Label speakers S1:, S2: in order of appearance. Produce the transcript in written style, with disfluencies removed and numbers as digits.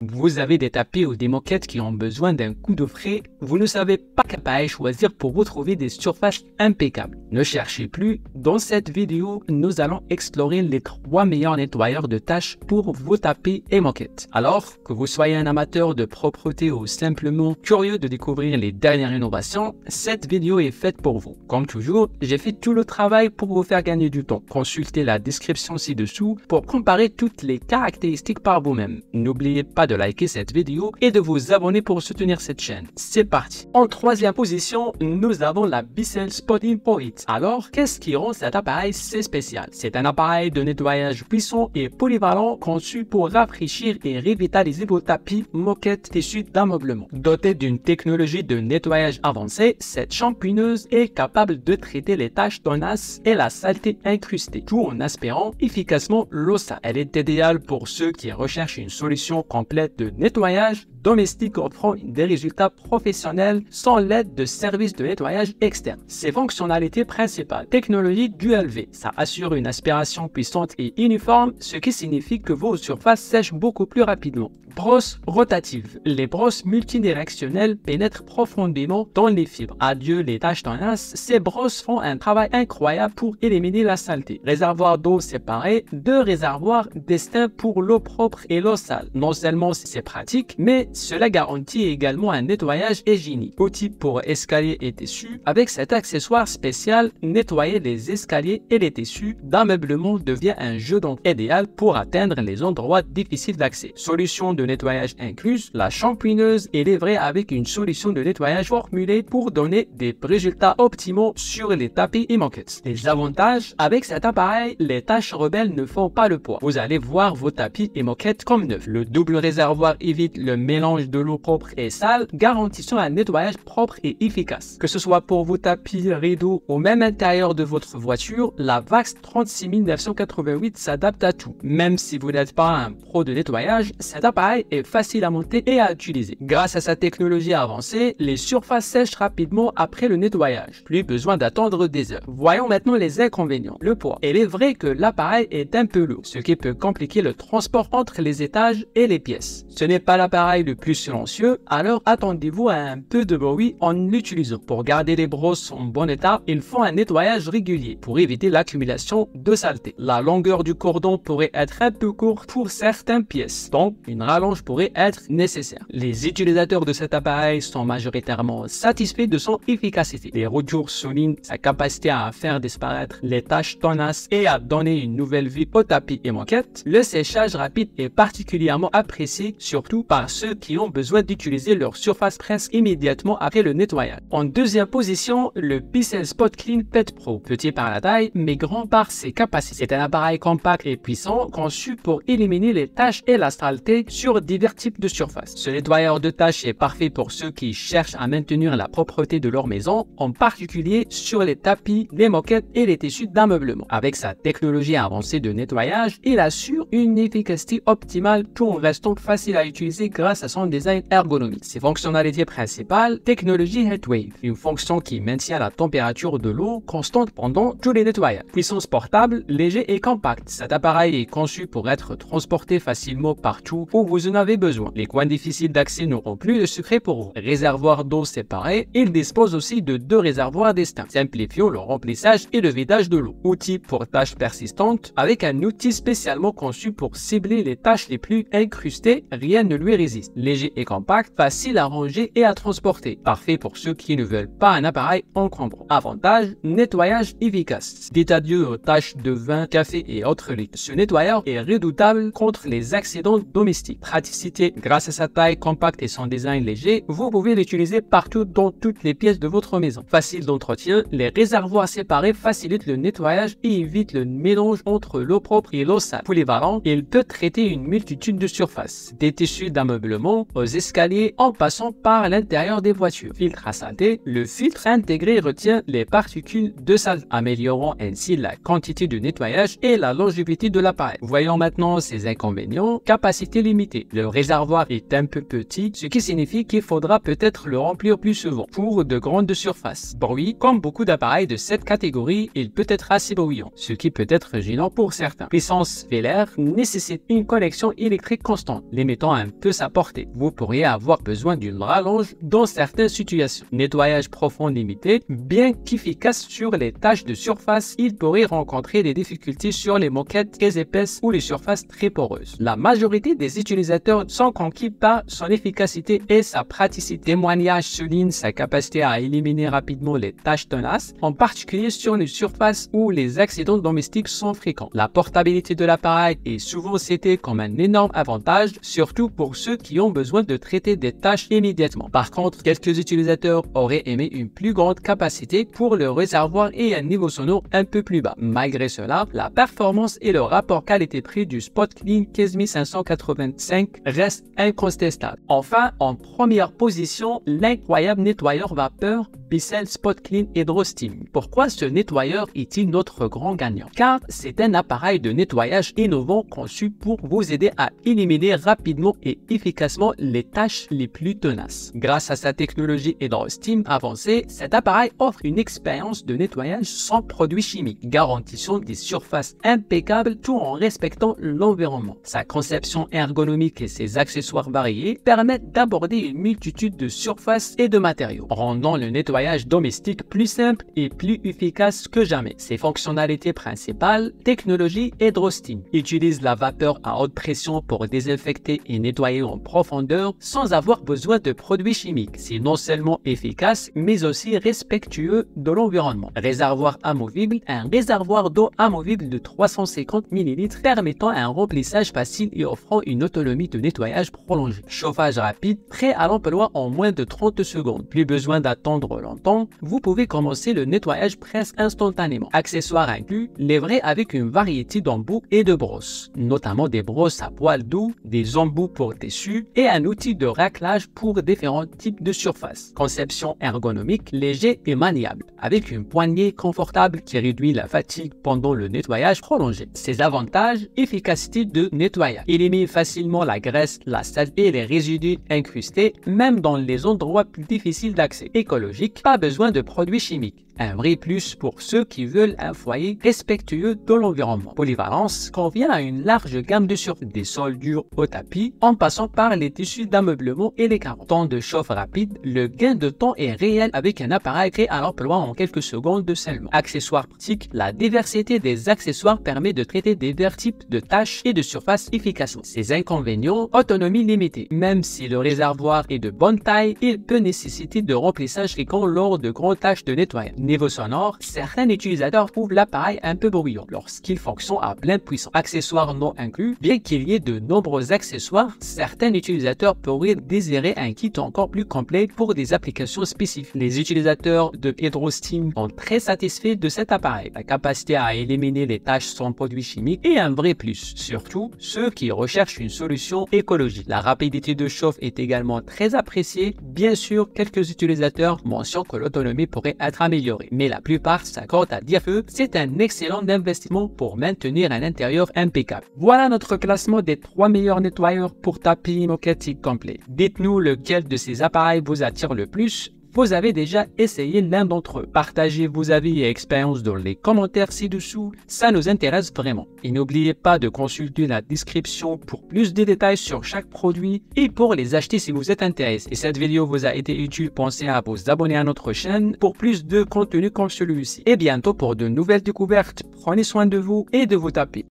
S1: Vous avez des tapis ou des moquettes qui ont besoin d'un coup de frais, vous ne savez pas quel appareil choisir pour retrouver des surfaces impeccables. Ne cherchez plus, dans cette vidéo, nous allons explorer les 3 meilleurs nettoyeurs de tâches pour vos tapis et moquettes. Alors, que vous soyez un amateur de propreté ou simplement curieux de découvrir les dernières innovations, cette vidéo est faite pour vous. Comme toujours, j'ai fait tout le travail pour vous faire gagner du temps. Consultez la description ci-dessous pour comparer toutes les caractéristiques par vous-même. N'oubliez pas de liker cette vidéo et de vous abonner pour soutenir cette chaîne. C'est parti. En troisième position, nous avons la Bissell Spot-In Pro Heat. Alors, qu'est-ce qui rend cet appareil si spécial? C'est un appareil de nettoyage puissant et polyvalent conçu pour rafraîchir et revitaliser vos tapis, moquettes, tissus d'ameublement. Doté d'une technologie de nettoyage avancée, cette shampooineuse est capable de traiter les taches tenaces et la saleté incrustée, tout en aspirant efficacement l'eau sale. Elle est idéale pour ceux qui recherchent une solution complète de nettoyage domestique offrant des résultats professionnels sans l'aide de services de nettoyage externes. Ses fonctionnalités principales: technologie Dual V, ça assure une aspiration puissante et uniforme, ce qui signifie que vos surfaces sèchent beaucoup plus rapidement. Brosse rotative, les brosses multidirectionnelles pénètrent profondément dans les fibres. Adieu les taches tenaces, ces brosses font un travail incroyable pour éliminer la saleté. Réservoir d'eau séparé, 2 réservoirs distincts pour l'eau propre et l'eau sale. Non seulement c'est pratique, mais cela garantit également un nettoyage hygiénique. Outil pour escaliers et tissus, avec cet accessoire spécial, nettoyer les escaliers et les tissus d'ameublement devient un jeu d'enfant idéal pour atteindre les endroits difficiles d'accès. Solution de nettoyage incluse, la shampooineuse est livrée avec une solution de nettoyage formulée pour donner des résultats optimaux sur les tapis et moquettes. Les avantages: avec cet appareil, les taches rebelles ne font pas le poids. Vous allez voir vos tapis et moquettes comme neufs. Le double réservoir évite le mélange de l'eau propre et sale, garantissant un nettoyage propre et efficace. Que ce soit pour vos tapis, rideaux ou même l'intérieur de votre voiture, la VAX 36988 s'adapte à tout. Même si vous n'êtes pas un pro de nettoyage, cet appareil est facile à monter et à utiliser. Grâce à sa technologie avancée, les surfaces sèchent rapidement après le nettoyage. Plus besoin d'attendre des heures. Voyons maintenant les inconvénients. Le poids. Il est vrai que l'appareil est un peu lourd, ce qui peut compliquer le transport entre les étages et les pièces. Ce n'est pas l'appareil le plus silencieux, alors attendez-vous à un peu de bruit en l'utilisant. Pour garder les brosses en bon état, il faut un nettoyage régulier pour éviter l'accumulation de saleté. La longueur du cordon pourrait être un peu courte pour certaines pièces, donc une rallonge pourrait être nécessaire. Les utilisateurs de cet appareil sont majoritairement satisfaits de son efficacité. Les retours soulignent sa capacité à faire disparaître les taches tenaces et à donner une nouvelle vie aux tapis et moquettes. Le séchage rapide est particulièrement apprécié, surtout par ceux qui ont besoin d'utiliser leur surface presque immédiatement après le nettoyage. En deuxième position, le Bissell Spot Clean Pet Pro. Petit par la taille, mais grand par ses capacités. C'est un appareil compact et puissant, conçu pour éliminer les taches et la saleté sur divers types de surfaces. Ce nettoyeur de tâches est parfait pour ceux qui cherchent à maintenir la propreté de leur maison, en particulier sur les tapis, les moquettes et les tissus d'ameublement. Avec sa technologie avancée de nettoyage, il assure une efficacité optimale tout en restant facile à utiliser grâce à son design ergonomique. Ses fonctionnalités principales: technologie Heatwave, une fonction qui maintient la température de l'eau constante pendant tous les nettoyages. Puissance portable, léger et compact. Cet appareil est conçu pour être transporté facilement partout où vous en avez besoin. Les coins difficiles d'accès n'auront plus de secret pour vous. Réservoir d'eau séparé, il dispose aussi de 2 réservoirs distincts, simplifiant le remplissage et le vidage de l'eau. Outil pour tâches persistantes, avec un outil spécialement conçu pour cibler les tâches les plus incrustées, rien ne lui résiste. Léger et compact, facile à ranger et à transporter. Parfait pour ceux qui ne veulent pas un appareil encombrant. Avantage: nettoyage efficace. Dites adieu aux taches de vin, café et autres liquides. Ce nettoyeur est redoutable contre les accidents domestiques. Praticité: grâce à sa taille compacte et son design léger, vous pouvez l'utiliser partout dans toutes les pièces de votre maison. Facile d'entretien, les réservoirs séparés facilitent le nettoyage et évitent le mélange entre l'eau propre et l'eau sale. Polyvalent, il peut traiter une multitude de surfaces, des tissus d'ameublement aux escaliers en passant par l'intérieur des voitures. Filtre à saleté, le filtre intégré retient les particules de saleté, améliorant ainsi la quantité de nettoyage et la longévité de l'appareil. Voyons maintenant ses inconvénients. Capacité limitée, le réservoir est un peu petit, ce qui signifie qu'il faudra peut-être le remplir plus souvent pour de grandes surfaces. Bruit, comme beaucoup d'appareils de cette catégorie, il peut être assez bruyant, ce qui peut être gênant pour certains. Puissance vélaire nécessite une connexion électrique constante. limitant un peu sa portée. Vous pourriez avoir besoin d'une rallonge dans certaines situations. Nettoyage profond limité, bien qu'efficace sur les tâches de surface, il pourrait rencontrer des difficultés sur les moquettes très épaisses ou les surfaces très poreuses. La majorité des utilisateurs sont conquis par son efficacité et sa praticité. Témoignage souligne sa capacité à éliminer rapidement les tâches tenaces, en particulier sur les surfaces où les accidents domestiques sont fréquents. La portabilité de l'appareil est souvent citée comme un énorme avantage, surtout pour ceux qui ont besoin de traiter des tâches immédiatement. Par contre, quelques utilisateurs auraient aimé une plus grande capacité pour le réservoir et un niveau sonore un peu plus bas. Malgré cela, la performance et le rapport qualité-prix du SpotClean 15585 restent incontestables. Enfin, en première position, l'incroyable nettoyeur vapeur Bissell SpotClean HydroSteam. Pourquoi ce nettoyeur est-il notre grand gagnant? Car c'est un appareil de nettoyage innovant conçu pour vous aider à éliminer rapidement et efficacement les tâches les plus tenaces. Grâce à sa technologie HydroSteam avancée, cet appareil offre une expérience de nettoyage sans produits chimiques, garantissant des surfaces impeccables tout en respectant l'environnement. Sa conception ergonomique et ses accessoires variés permettent d'aborder une multitude de surfaces et de matériaux, rendant le nettoyage domestique plus simple et plus efficace que jamais. Ses fonctionnalités principales, technologie HydroSteam, utilise la vapeur à haute pression pour désinfecter et nettoyer en profondeur sans avoir besoin de produits chimiques. C'est non seulement efficace, mais aussi respectueux de l'environnement. Réservoir amovible, un réservoir d'eau amovible de 350 ml permettant un remplissage facile et offrant une autonomie de nettoyage prolongée. Chauffage rapide, prêt à l'emploi en moins de 30 secondes. Plus besoin d'attendre longtemps, vous pouvez commencer le nettoyage presque instantanément. Accessoires inclus, livré avec une variété d'embouts et de brosses, notamment des brosses à poil doux, des embouts pour tissu et un outil de raclage pour différents types de surfaces. Conception ergonomique, léger et maniable, avec une poignée confortable qui réduit la fatigue pendant le nettoyage prolongé. Ses avantages, efficacité de nettoyage, élimine facilement la graisse, la saleté et les résidus incrustés, même dans les endroits plus difficiles d'accès. Écologique, pas besoin de produits chimiques. Un vrai plus pour ceux qui veulent un foyer respectueux de l'environnement. Polyvalence convient à une large gamme de surfaces, des sols durs au tapis, en passant par les tissus d'ameublement et les carreaux. Temps de chauffe rapide, le gain de temps est réel avec un appareil prêt à l'emploi en quelques secondes seulement. Accessoires pratiques, la diversité des accessoires permet de traiter divers types de tâches et de surfaces efficacement. Ses inconvénients, autonomie limitée. Même si le réservoir est de bonne taille, il peut nécessiter de remplissage fréquent lors de grandes tâches de nettoyage. Niveau sonore, certains utilisateurs trouvent l'appareil un peu bruyant lorsqu'il fonctionne à pleine puissance. Accessoires non inclus, bien qu'il y ait de nombreux accessoires, certains utilisateurs pourraient désirer un kit encore plus complet pour des applications spécifiques. Les utilisateurs de HydroSteam sont très satisfaits de cet appareil. La capacité à éliminer les tâches sans produits chimiques est un vrai plus, surtout ceux qui recherchent une solution écologique. La rapidité de chauffe est également très appréciée. Bien sûr, quelques utilisateurs mentionnent que l'autonomie pourrait être améliorée, mais la plupart s'accordent à dire que c'est un excellent investissement pour maintenir un intérieur impeccable. Voilà notre classement des 3 meilleurs nettoyeurs pour tapis moquette complet. Dites-nous lequel de ces appareils vous attire le plus. Vous avez déjà essayé l'un d'entre eux. Partagez vos avis et expériences dans les commentaires ci-dessous, ça nous intéresse vraiment. Et n'oubliez pas de consulter la description pour plus de détails sur chaque produit et pour les acheter si vous êtes intéressé. Et cette vidéo vous a été utile, pensez à vous abonner à notre chaîne pour plus de contenu comme celui-ci. Et bientôt pour de nouvelles découvertes. Prenez soin de vous et de vos tapis.